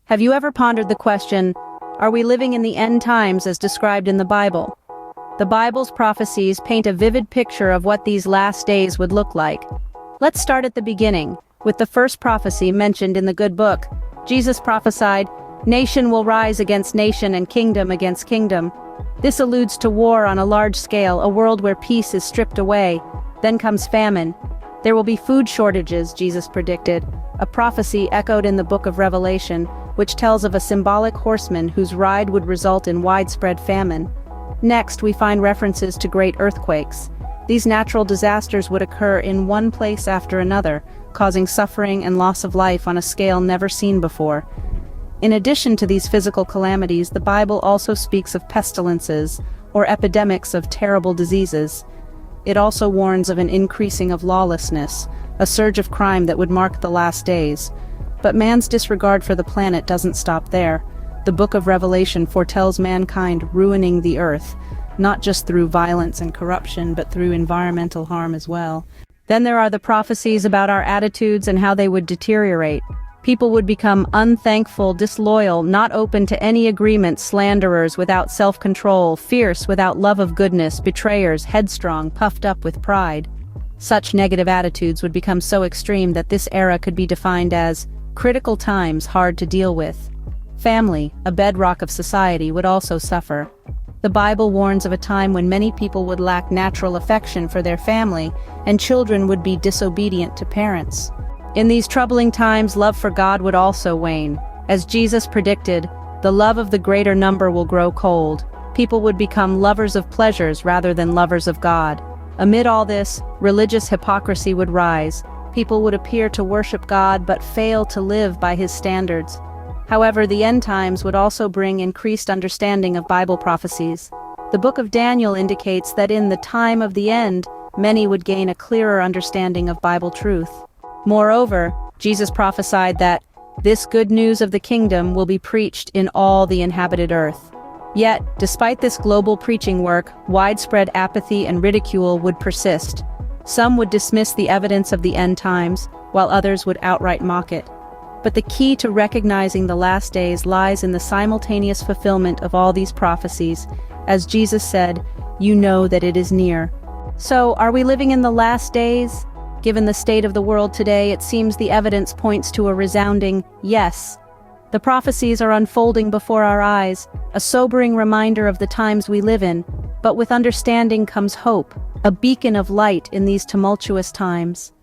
Have you ever pondered the question, are we living in the end times as described in the Bible? The Bible's prophecies paint a vivid picture of what these last days would look like. Let's start at the beginning, with the first prophecy mentioned in the good book. Jesus prophesied, "Nation will rise against nation and kingdom against kingdom." This alludes to war on a large scale, a world where peace is stripped away. Then comes famine. There will be food shortages, Jesus predicted, a prophecy echoed in the book of Revelation, which tells of a symbolic horseman whose ride would result in widespread famine. Next, we find references to great earthquakes. These natural disasters would occur in one place after another, causing suffering and loss of life on a scale never seen before. In addition to these physical calamities, the Bible also speaks of pestilences, or epidemics of terrible diseases. It also warns of an increasing of lawlessness, a surge of crime that would mark the last days. But man's disregard for the planet doesn't stop there. The book of Revelation foretells mankind ruining the earth, not just through violence and corruption, but through environmental harm as well. Then there are the prophecies about our attitudes and how they would deteriorate. People would become unthankful, disloyal, not open to any agreement, slanderers without self-control, fierce without love of goodness, betrayers, headstrong, puffed up with pride. Such negative attitudes would become so extreme that this era could be defined as critical times hard to deal with. Family, a bedrock of society, would also suffer. The Bible warns of a time when many people would lack natural affection for their family, and children would be disobedient to parents. In these troubling times, love for God would also wane. As Jesus predicted, the love of the greater number will grow cold. People would become lovers of pleasures rather than lovers of God. Amid all this, religious hypocrisy would rise. People would appear to worship God but fail to live by His standards. However, the end times would also bring increased understanding of Bible prophecies. The book of Daniel indicates that in the time of the end, many would gain a clearer understanding of Bible truth. Moreover, Jesus prophesied that this good news of the kingdom will be preached in all the inhabited earth. Yet, despite this global preaching work, widespread apathy and ridicule would persist. Some would dismiss the evidence of the end times, while others would outright mock it. But the key to recognizing the last days lies in the simultaneous fulfillment of all these prophecies. As Jesus said, "You know that it is near." So, are we living in the last days? Given the state of the world today, it seems the evidence points to a resounding yes. The prophecies are unfolding before our eyes, a sobering reminder of the times we live in, but with understanding comes hope, a beacon of light in these tumultuous times.